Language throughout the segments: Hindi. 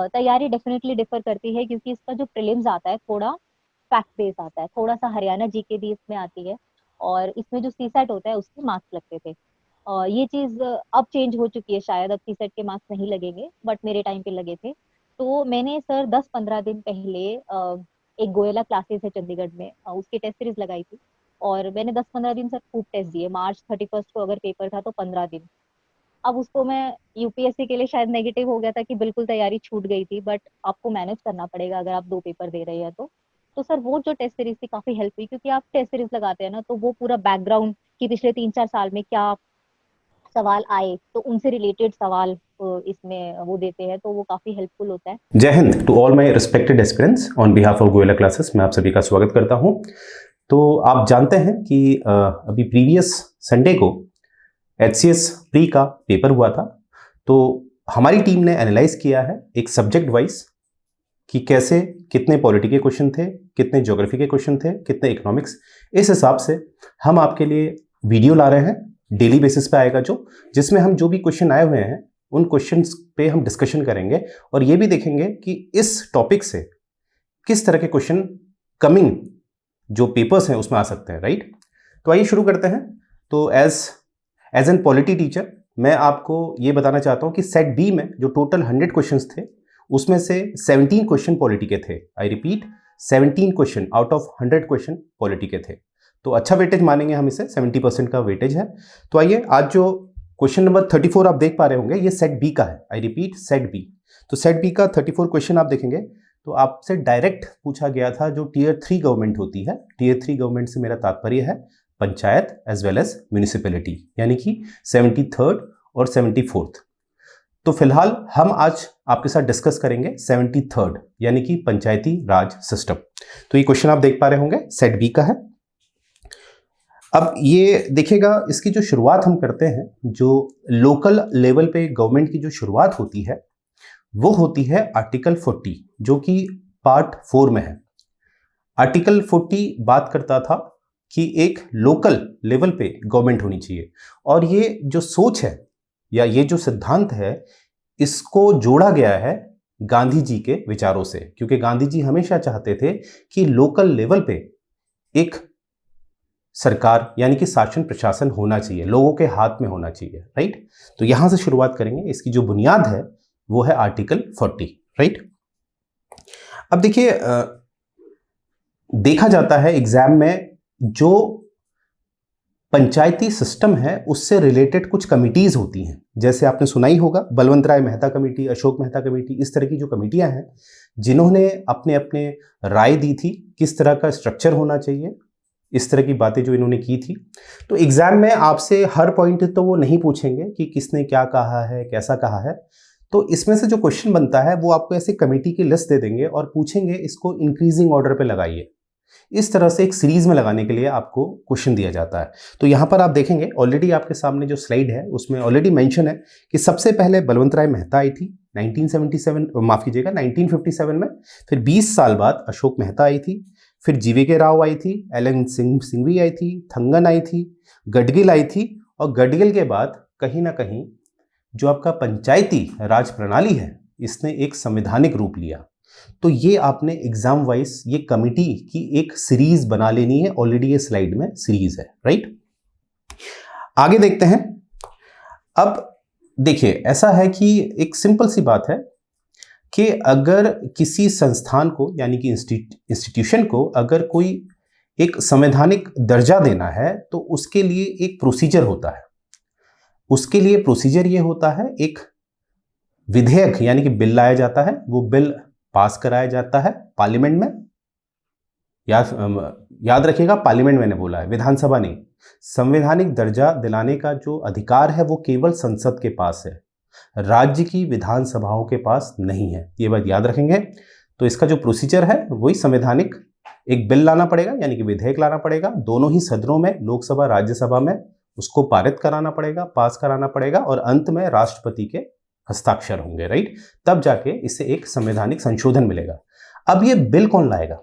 तैयारी डेफिनेटली डिफर करती है, क्योंकि इसका जो प्रीलिम्स आता है थोड़ा फैक्ट बेस आता है, थोड़ा सा हरियाणा जीके भी इसमें आती है, और इसमें जो सीसेट होता है उसके मार्क्स लगते थे। ये चीज अब चेंज हो चुकी है, शायद अब सीसेट के मार्क्स नहीं लगेंगे, बट मेरे टाइम पे लगे थे। तो मैंने सर 10-15 दिन पहले एक गोयला क्लासेस है चंडीगढ़ में, उसकी टेस्ट सीरीज लगाई थी, और मैंने 10-15 दिन सर खूब टेस्ट दिए। मार्च 31 को अगर पेपर था तो 15 दिन। अब उसको मैं यूपीएससी के लिए शायद नेगेटिव हो गया था कि बिल्कुल तैयारी छूट गई थी, बट आपको मैनेज करना पड़ेगा अगर आप 2 पेपर दे रहे हैं तो सर वो जो टेस्ट सीरीज थी काफी हेल्प हुई, क्योंकि आप टेस्ट सीरीज लगाते हैं ना तो वो पूरा बैकग्राउंड कि पिछले 3-4 साल में क्या सवाल आए तो उनसे रिलेटेड सवाल इसमें वो देते हैं, तो वो काफी हेल्पफुल होता है। जय हिंद to all my respected aspirants, on behalf of Goyla classes मैं आप सभी का स्वागत करता हूं। तो आप जानते हैं कि अभी प्रीवियस संडे को एचसीएस प्री का पेपर हुआ था। तो हमारी टीम ने एनालाइज किया है एक सब्जेक्ट वाइज कि कैसे कितने पॉलिटी के क्वेश्चन थे, कितने ज्योग्राफी के क्वेश्चन थे, कितने इकोनॉमिक्स। इस हिसाब से हम आपके लिए वीडियो ला रहे हैं, डेली बेसिस पे आएगा जिसमें हम जो भी क्वेश्चन आए हुए हैं उन क्वेश्चंस पे हम डिस्कशन करेंगे, और ये भी देखेंगे कि इस टॉपिक से किस तरह के क्वेश्चन कमिंग जो पेपर्स हैं उसमें आ सकते हैं, राइट। तो आइए शुरू करते हैं। तो एज एन पॉलिटी टीचर मैं आपको ये बताना चाहता हूँ कि सेट बी में जो टोटल 100 क्वेश्चंस थे उसमें से 17 क्वेश्चन पॉलिटी के थे। I repeat, 17 question out of 100 question polity के थे। तो अच्छा वेटेज मानेंगे हम इसे, 70% का वेटेज है। तो आइए, आज जो क्वेश्चन नंबर 34 आप देख पा रहे होंगे ये सेट बी का है। I repeat, set B. तो सेट बी का 34 क्वेश्चन आप देखेंगे तो आपसे डायरेक्ट पूछा गया था जो टीयर 3 गवर्नमेंट होती है। टीयर 3 गवर्नमेंट से मेरा तात्पर्य है panchayat as well as municipality, यानी कि 73rd और 74th। तो फिलहाल हम आज आपके साथ डिस्कस करेंगे 73rd यानी कि पंचायती राज सिस्टम। तो ये क्वेश्चन आप देख पा रहे होंगे, सेट बी का है। अब ये देखिएगा, इसकी जो शुरुआत हम करते हैं, जो लोकल लेवल पे गवर्नमेंट की जो शुरुआत होती है वो होती है आर्टिकल 40, जो कि पार्ट 4 में है। आर्टिकल 40 बात करता था कि एक लोकल लेवल पे गवर्नमेंट होनी चाहिए, और ये जो सोच है या ये जो सिद्धांत है इसको जोड़ा गया है गांधी जी के विचारों से, क्योंकि गांधी जी हमेशा चाहते थे कि लोकल लेवल पे एक सरकार यानी कि शासन प्रशासन होना चाहिए, लोगों के हाथ में होना चाहिए, राइट। तो यहां से शुरुआत करेंगे। इसकी जो बुनियाद है वो है आर्टिकल 40, राइट। अब देखिए, देखा जाता है एग्जाम में जो पंचायती सिस्टम है उससे रिलेटेड कुछ कमिटीज होती हैं, जैसे आपने सुना ही होगा बलवंत राय मेहता कमेटी, अशोक मेहता कमेटी, इस तरह की जो कमेटियां हैं जिन्होंने अपने अपने राय दी थी किस तरह का स्ट्रक्चर होना चाहिए, इस तरह की बातें जो इन्होंने की थी। तो एग्जाम में आपसे हर पॉइंट तो वो नहीं पूछेंगे कि किसने क्या कहा है, कैसा कहा है। तो इसमें से जो क्वेश्चन बनता है वो आपको ऐसे कमेटी की लिस्ट दे देंगे और पूछेंगे इसको इंक्रीजिंग ऑर्डर पे लगाइए। इस तरह से एक सीरीज में लगाने के लिए आपको क्वेश्चन दिया जाता है। तो यहां पर आप देखेंगे ऑलरेडी आपके सामने जो स्लाइड है उसमें ऑलरेडी मेंशन है कि सबसे पहले बलवंत राय मेहता आई थी 1977, माफ कीजिएगा 1957 में। फिर 20 साल बाद अशोक मेहता आई थी, फिर जीवीके राव आई थी, एल.एन. सिंघवी आई थी, थंगन आई थी, गडगिल आई थी, और गडगिल के बाद कहीं ना कहीं जो आपका पंचायती राज प्रणाली है इसने एक संवैधानिक रूप लिया। तो ये आपने एग्जाम वाइज ये कमिटी की एक सीरीज बना लेनी है, ऑलरेडी ये स्लाइड में सीरीज है, राइट। आगे देखते हैं। अब देखिए, ऐसा है कि एक सिंपल सी बात है कि अगर किसी संस्थान को यानी कि इंस्टीट्यूशन को अगर कोई एक संवैधानिक दर्जा देना है तो उसके लिए एक प्रोसीजर होता है। उसके लिए प्रोसीजर ये होता है, एक विधेयक यानी कि बिल लाया जाता है, वो बिल पास कराया जाता है पार्लियामेंट में। याद रखिएगा, पार्लियामेंट मैंने बोला है, विधानसभा नहीं। संवैधानिक दर्जा दिलाने का जो अधिकार है वो केवल संसद के पास है, राज्य की विधानसभाओं के पास नहीं है, ये बात याद रखेंगे। तो इसका जो प्रोसीजर है वही संवैधानिक, एक बिल लाना पड़ेगा यानी कि विधेयक लाना पड़ेगा, दोनों ही सदनों में, लोकसभा राज्यसभा में उसको पारित कराना पड़ेगा, पास कराना पड़ेगा, और अंत में राष्ट्रपति के हस्ताक्षर होंगे, राइट। तब जाके इसे एक संवैधानिक संशोधन मिलेगा। अब ये बिल कौन लाएगा?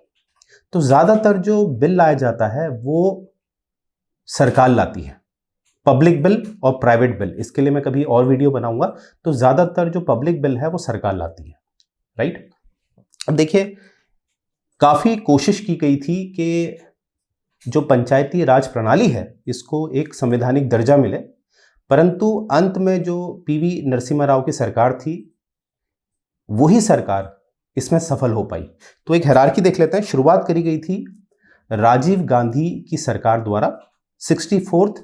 तो ज्यादातर जो बिल लाया जाता है वो सरकार लाती है, पब्लिक बिल और प्राइवेट बिल। इसके लिए मैं कभी और वीडियो बनाऊंगा। तो ज्यादातर जो पब्लिक बिल है वो सरकार लाती है, राइट। अब देखिए, काफी कोशिश की गई थी कि जो पंचायती राज प्रणाली है इसको एक संवैधानिक दर्जा मिले, परंतु अंत में जो पीवी नरसिम्हा राव की सरकार थी वही सरकार इसमें सफल हो पाई। तो एक हायरार्की देख लेते हैं। शुरुआत करी गई थी राजीव गांधी की सरकार द्वारा 64th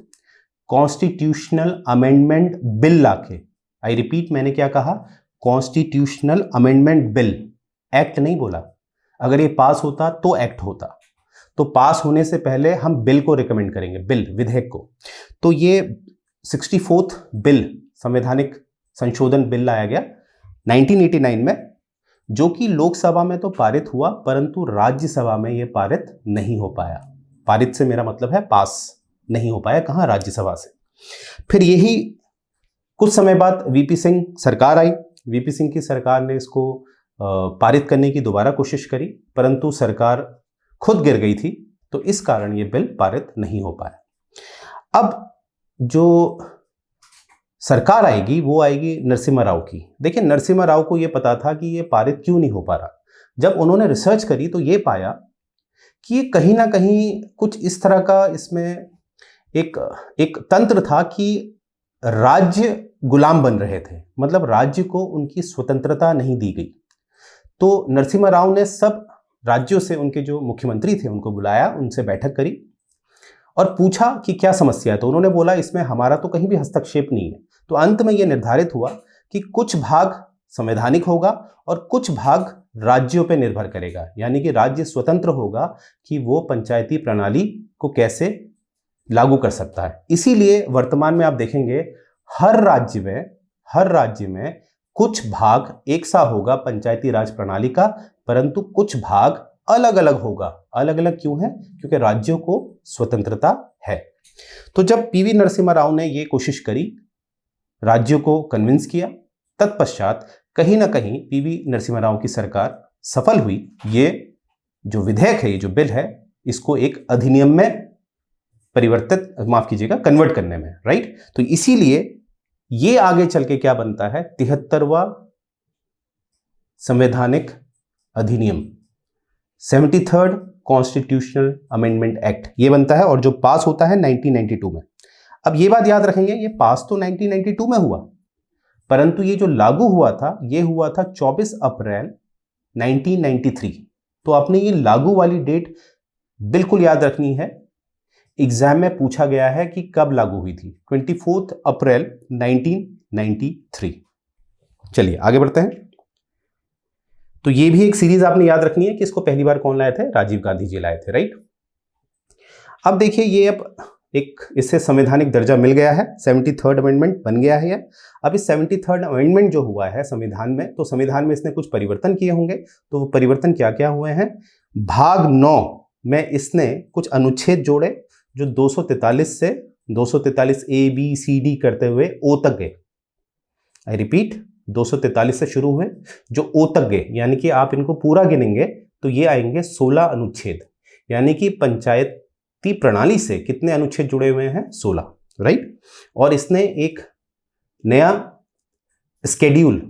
कॉन्स्टिट्यूशनल अमेंडमेंट बिल लाके। आई रिपीट, मैंने क्या कहा? कॉन्स्टिट्यूशनल अमेंडमेंट बिल, एक्ट नहीं बोला। अगर ये पास होता तो एक्ट होता, तो पास होने से पहले हम बिल को रिकमेंड करेंगे, बिल, विधेयक को। तो ये 64th बिल, संवैधानिक संशोधन बिल लाया गया 1989 में, जो कि लोकसभा में तो पारित हुआ परंतु राज्यसभा में यह पारित नहीं हो पाया। पारित से मेरा मतलब है पास नहीं हो पाया, कहां? राज्यसभा से। फिर यही कुछ समय बाद वीपी सिंह सरकार आई। वीपी सिंह की सरकार ने इसको पारित करने की दोबारा कोशिश करी, परंतु सरकार खुद गिर गई थी, तो इस कारण यह बिल पारित नहीं हो पाया। अब जो सरकार आएगी वो आएगी नरसिम्हा राव की। देखिए, नरसिम्हा राव को यह पता था कि यह पारित क्यों नहीं हो पा रहा। जब उन्होंने रिसर्च करी तो ये पाया कि ये कहीं ना कहीं कुछ इस तरह का इसमें एक तंत्र था कि राज्य गुलाम बन रहे थे, मतलब राज्य को उनकी स्वतंत्रता नहीं दी गई। तो नरसिम्हा राव ने सब राज्यों से, उनके जो मुख्यमंत्री थे उनको बुलाया, उनसे बैठक करी और पूछा कि क्या समस्या है। तो उन्होंने बोला इसमें हमारा तो कहीं भी हस्तक्षेप नहीं है। तो अंत में यह निर्धारित हुआ कि कुछ भाग संवैधानिक होगा और कुछ भाग राज्यों पर निर्भर करेगा, यानी कि राज्य स्वतंत्र होगा कि वो पंचायती प्रणाली को कैसे लागू कर सकता है। इसीलिए वर्तमान में आप देखेंगे हर राज्य में कुछ भाग एक सा होगा पंचायती राज प्रणाली का, परंतु कुछ भाग अलग अलग होगा। अलग अलग क्यों है? क्योंकि राज्यों को स्वतंत्रता है। तो जब पीवी नरसिम्हा राव ने यह कोशिश करी, राज्यों को कन्विंस किया, तत्पश्चात कहीं ना कहीं पीवी नरसिम्हा राव की सरकार सफल हुई। ये जो विधेयक है, ये जो बिल है, इसको एक अधिनियम में परिवर्तित, माफ कीजिएगा, कन्वर्ट करने में, राइट। तो इसीलिए ये आगे चल के क्या बनता है? 73वां संवैधानिक अधिनियम, 73rd कॉन्स्टिट्यूशनल अमेंडमेंट एक्ट, ये बनता है और जो पास होता है 1992 में। अब ये बात याद रखेंगे, ये पास तो 1992 में हुआ, परंतु ये जो लागू हुआ था ये हुआ था 24 अप्रैल 1993। तो आपने ये लागू वाली डेट बिल्कुल याद रखनी है। एग्जाम में पूछा गया है कि कब लागू हुई थी, 24 अप्रैल 1993। चलिए आगे बढ़ते हैं। तो ये भी एक सीरीज आपने याद रखनी है कि इसको पहली बार कौन लाए थे? राजीव गांधी जी लाए थे, राइट। अब देखिए, ये अब एक इससे संवैधानिक दर्जा मिल गया है, 73rd अमेंडमेंट बन गया है। अब इस 73rd अमेंडमेंट जो हुआ है संविधान में, तो संविधान में इसने कुछ परिवर्तन किए होंगे। तो वो परिवर्तन क्या क्या हुए हैं? भाग 9 में इसने कुछ अनुच्छेद जोड़े जो 243 से 243 ए बी सी डी करते हुए ओ तक गए। आई रिपीट, 243 से शुरू हुए जो ओ तक गए, यानी कि आप इनको पूरा गिनेंगे तो ये आएंगे 16 अनुच्छेद। यानी कि पंचायती प्रणाली से कितने अनुच्छेद जुड़े हुए हैं? 16, राइट। और इसने एक नया स्केड्यूल,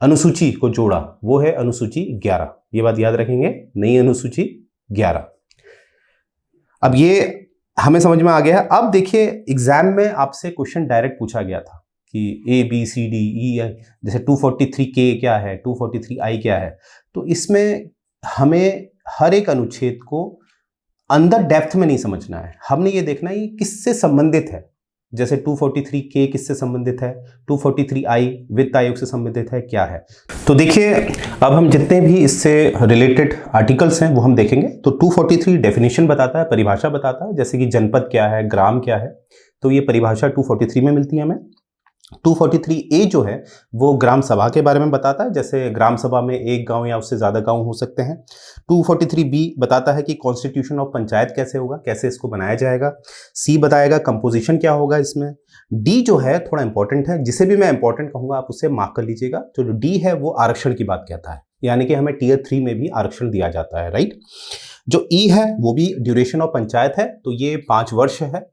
अनुसूची को जोड़ा, वो है अनुसूची 11। ये बात याद रखेंगे, नई अनुसूची 11। अब ये हमें समझ में आ गया है। अब देखिए, एग्जाम में आपसे क्वेश्चन डायरेक्ट पूछा गया था कि A B C D E, जैसे 243K क्या है, 243I क्या है। तो इसमें हमें हर एक अनुच्छेद को अंदर डेप्थ में नहीं समझना है, हमने ये देखना है ये किससे संबंधित है। जैसे 243K किससे संबंधित है, 243I वित्त आयोग से संबंधित है, क्या है। तो देखिए, अब हम जितने भी इससे रिलेटेड आर्टिकल्स हैं वो हम देखेंगे। तो 243 डेफिनेशन बताता है, परिभाषा बताता है, जैसे कि जनपद क्या है, ग्राम क्या है, तो ये परिभाषा 243 में मिलती है हमें। 243A जो है वो ग्राम सभा के बारे में बताता है, जैसे ग्राम सभा में एक गांव या उससे ज़्यादा गांव हो सकते हैं। 243B बताता है कि कॉन्स्टिट्यूशन ऑफ पंचायत कैसे होगा, कैसे इसको बनाया जाएगा। C बताएगा कंपोजिशन क्या होगा इसमें। D जो है थोड़ा इंपॉर्टेंट है, जिसे भी मैं इंपॉर्टेंट कहूँगा आप उससे मार्क कर लीजिएगा। तो जो D है वो आरक्षण की बात कहता है, यानी कि हमें Tier 3 में भी आरक्षण दिया जाता है, राइट। जो E है वो भी ड्यूरेशन ऑफ पंचायत है, तो ये 5 वर्ष है।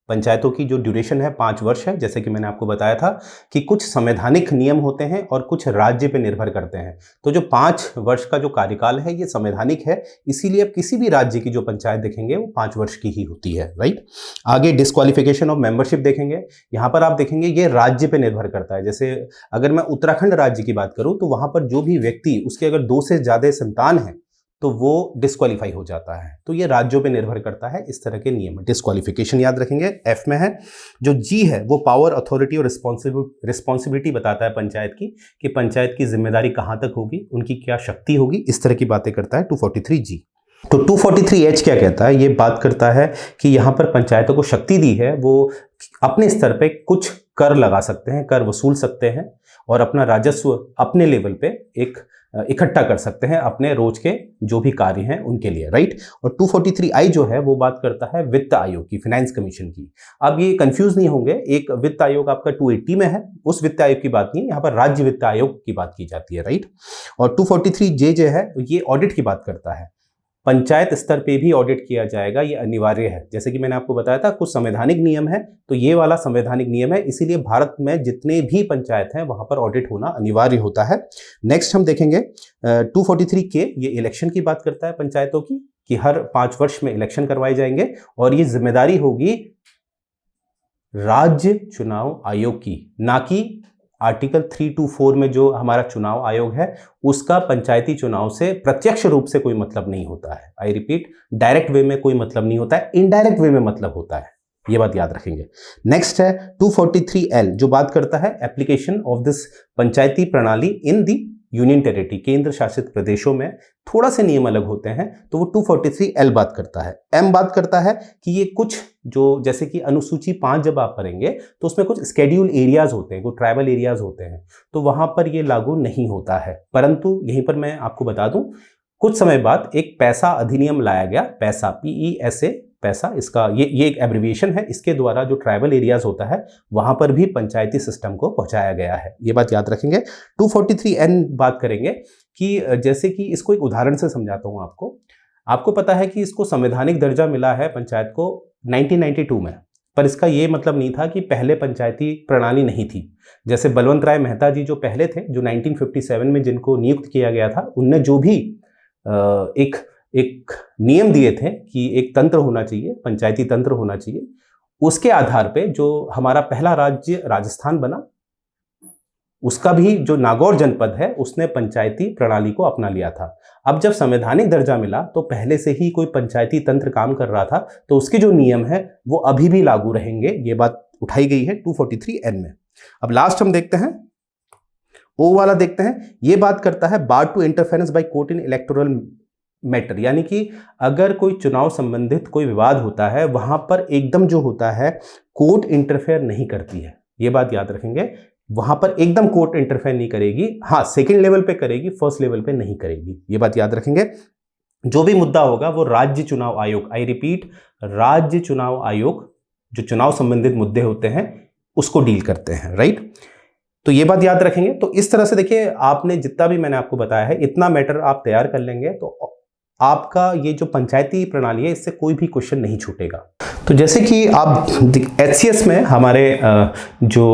पंचायतों की जो ड्यूरेशन है 5 वर्ष है, जैसे कि मैंने आपको बताया था कि कुछ संवैधानिक नियम होते हैं और कुछ राज्य पे निर्भर करते हैं। तो जो 5 वर्ष का जो कार्यकाल है ये संवैधानिक है, इसीलिए अब किसी भी राज्य की जो पंचायत देखेंगे वो 5 वर्ष की ही होती है, राइट। आगे डिस्क्वालिफिकेशन ऑफ मेंबरशिप देखेंगे। यहाँ पर आप देखेंगे ये राज्य पे निर्भर करता है। जैसे अगर मैं उत्तराखंड राज्य की बात करूँ तो वहाँ पर जो भी व्यक्ति, उसके अगर 2 से ज़्यादा संतान है तो वो डिस्क्वालीफाई हो जाता है। तो ये राज्यों पे निर्भर करता है, इस तरह के नियम। डिस्क्वालिफिकेशन याद रखेंगे, एफ में है। जो जी है वो पावर, अथॉरिटी और रिस्पॉन्सिबिलिटी बताता है पंचायत की, कि पंचायत की जिम्मेदारी कहाँ तक होगी, उनकी क्या शक्ति होगी, इस तरह की बातें करता है 243 जी। तो 243 एच क्या कहता है, ये बात करता है कि यहाँ पर पंचायतों को शक्ति दी है, वो अपने स्तर पे कुछ कर लगा सकते हैं, कर वसूल सकते हैं और अपना राजस्व अपने लेवल पे एक इकट्ठा कर सकते हैं अपने रोज के जो भी कार्य हैं उनके लिए, राइट। और 243 जो है वो बात करता है वित्त आयोग की, फाइनेंस कमीशन की। अब ये कंफ्यूज नहीं होंगे, एक वित्त आयोग आपका 280 में है, उस वित्त आयोग की बात नहीं है, यहाँ पर राज्य वित्त आयोग की बात की जाती है, राइट। और 243 जो है ये ऑडिट की बात करता है, पंचायत स्तर पे भी ऑडिट किया जाएगा, ये अनिवार्य है। जैसे कि मैंने आपको बताया था कुछ संवैधानिक नियम है, तो ये वाला संवैधानिक नियम है, इसीलिए भारत में जितने भी पंचायत हैं वहां पर ऑडिट होना अनिवार्य होता है। नेक्स्ट हम देखेंगे 243 के, ये इलेक्शन की बात करता है पंचायतों की, कि हर 5 वर्ष में इलेक्शन करवाए जाएंगे और ये जिम्मेदारी होगी राज्य चुनाव आयोग की, ना कि आर्टिकल 324 में जो हमारा चुनाव आयोग है उसका पंचायती चुनाव से प्रत्यक्ष रूप से कोई मतलब नहीं होता है। आई रिपीट, डायरेक्ट वे में कोई मतलब नहीं होता है, इनडायरेक्ट वे में मतलब होता है, ये बात याद रखेंगे। नेक्स्ट है 243L जो बात करता है एप्लीकेशन ऑफ दिस पंचायती प्रणाली इन दी यूनियन टेरिटरी, केंद्र शासित प्रदेशों में थोड़ा से नियम अलग होते हैं, तो वो 243L बात करता है। M बात करता है कि ये कुछ जो, जैसे कि अनुसूची 5 जब आप पढ़ेंगे तो उसमें कुछ स्केड्यूल एरियाज होते हैं, कुछ ट्राइबल एरियाज होते हैं, तो वहां पर ये लागू नहीं होता है। परंतु यहीं पर मैं आपको बता दूं, कुछ समय बाद एक पैसा अधिनियम लाया गया, पैसा, PESA, पैसा, इसका ये एक एब्रिविएशन है, इसके द्वारा जो ट्राइबल एरियाज होता है वहां पर भी पंचायती सिस्टम को पहुंचाया गया है, ये बात याद रखेंगे। 243N बात करेंगे कि जैसे कि इसको एक उदाहरण से समझाता हूं आपको पता है कि इसको संवैधानिक दर्जा मिला है पंचायत को 1992 में, पर इसका ये मतलब नहीं था कि पहले पंचायती प्रणाली नहीं थी। जैसे बलवंत राय मेहता जी जो पहले थे, जो 1957 में जिनको नियुक्त किया गया था, उनने जो भी एक नियम दिए थे कि एक तंत्र होना चाहिए, पंचायती तंत्र होना चाहिए, उसके आधार पे जो हमारा पहला राज्य राजस्थान बना, उसका भी जो नागौर जनपद है उसने पंचायती प्रणाली को अपना लिया था। अब जब संवैधानिक दर्जा मिला तो पहले से ही कोई पंचायती तंत्र काम कर रहा था, तो उसके जो नियम है वो अभी भी लागू रहेंगे, ये बात उठाई गई है 243N में। अब लास्ट हम देखते हैं, ओ वाला देखते हैं, ये बात करता है bar to interference by court in electoral matter, यानी कि अगर कोई चुनाव संबंधित कोई विवाद होता है वहां पर एकदम जो होता है कोर्ट इंटरफेयर नहीं करती है, ये बात याद रखेंगे। वहां पर एकदम कोर्ट इंटरफेयर नहीं करेगी, हाँ सेकंड लेवल पे करेगी, फर्स्ट लेवल पे नहीं करेगी, ये बात याद रखेंगे। जो भी मुद्दा होगा वो राज्य चुनाव आयोग, आई रिपीट, राज्य चुनाव आयोग जो चुनाव संबंधित मुद्दे होते हैं उसको डील करते हैं, राइट। तो ये बात याद रखेंगे। तो इस तरह से देखिए, आपने जितना भी मैंने आपको बताया है इतना मैटर आप तैयार कर लेंगे तो आपका ये जो पंचायती प्रणाली है इससे कोई भी क्वेश्चन नहीं छूटेगा। तो जैसे कि आप HCS में हमारे जो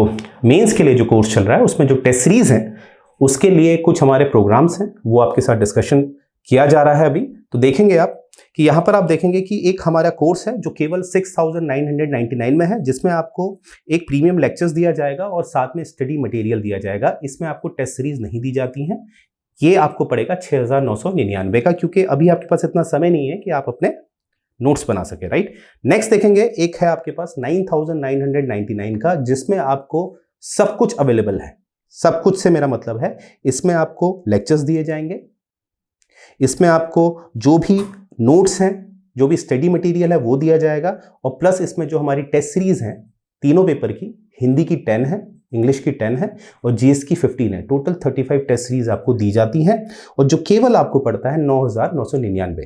मेंस के लिए जो कोर्स चल रहा है उसमें जो टेस्ट सीरीज हैं उसके लिए कुछ हमारे प्रोग्राम्स हैं, वो आपके साथ डिस्कशन किया जा रहा है अभी। तो देखेंगे आप कि यहाँ पर आप देखेंगे कि एक हमारा कोर्स है जो केवल 6,999 में है, जिसमें आपको एक प्रीमियम लेक्चर्स दिया जाएगा और साथ में स्टडी मटेरियल दिया जाएगा। इसमें आपको टेस्ट सीरीज नहीं दी जाती हैं, ये आपको पड़ेगा 6,999 का, क्योंकि अभी आपके पास इतना समय नहीं है कि आप अपने नोट्स बना सके, राइट। नेक्स्ट देखेंगे, एक है आपके पास 9,999 का, जिसमें आपको सब कुछ अवेलेबल है। सब कुछ से मेरा मतलब है इसमें आपको लेक्चर्स दिए जाएंगे, इसमें आपको जो भी नोट्स हैं, जो भी स्टडी मटेरियल है वो दिया जाएगा, और प्लस इसमें जो हमारी टेस्ट सीरीज हैं तीनों पेपर की, हिंदी की 10 है, इंग्लिश की 10 है और जीएस की 15 है, टोटल 35 टेस्ट सीरीज आपको दी जाती हैं, और जो केवल आपको पड़ता है 9,999।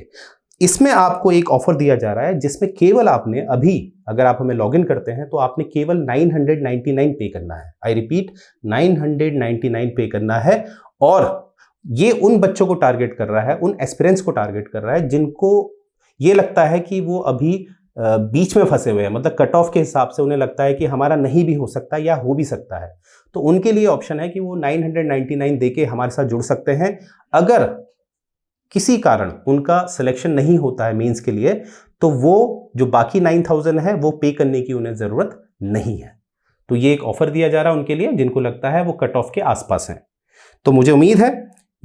इसमें आपको एक ऑफर दिया जा रहा है जिसमें केवल आपने अभी, अगर आप हमें लॉगिन करते हैं तो आपने केवल 999 पे करना है। आई रिपीट, 999 पे करना है, और ये उन बच्चों को टारगेट कर रहा है, उन एस्पिरेंट्स को टारगेट कर रहा है जिनको ये लगता है कि वो अभी बीच में फंसे हुए हैं, मतलब कट ऑफ के हिसाब से उन्हें लगता है कि हमारा नहीं भी हो सकता या हो भी सकता है, तो उनके लिए ऑप्शन है कि वो 999 देके हमारे साथ जुड़ सकते हैं। अगर किसी कारण उनका सिलेक्शन नहीं होता है मेंस के लिए, तो वो जो बाकी 9000 है वो पे करने की उन्हें जरूरत नहीं है। तो ये एक ऑफर दिया जा रहा है उनके लिए जिनको लगता है वो कट ऑफ के आसपास हैं। तो मुझे उम्मीद है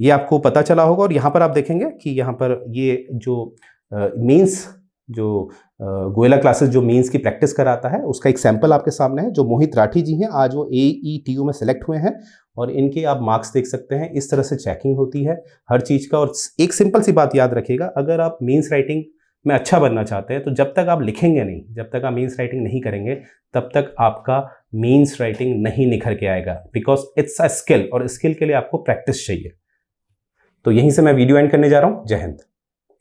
ये आपको पता चला होगा। और यहाँ पर आप देखेंगे कि यहाँ पर ये जो मेंस जो गोयला क्लासेस जो मेंस की प्रैक्टिस कराता है उसका एक सैंपल आपके सामने है। जो मोहित राठी जी हैं, आज वो AETU में सेलेक्ट हुए हैं और इनके आप मार्क्स देख सकते हैं। इस तरह से चेकिंग होती है हर चीज़ का। और एक सिंपल सी बात याद रखिएगा, अगर आप मेंस राइटिंग में अच्छा बनना चाहते हैं तो जब तक आप लिखेंगे नहीं, जब तक आप मेंस राइटिंग नहीं करेंगे, तब तक आपका मेंस राइटिंग नहीं निखर के आएगा, बिकॉज इट्स अ स्किल और स्किल के लिए आपको प्रैक्टिस चाहिए। तो यहीं से मैं वीडियो एंड करने जा रहा हूँ। जय हिंद।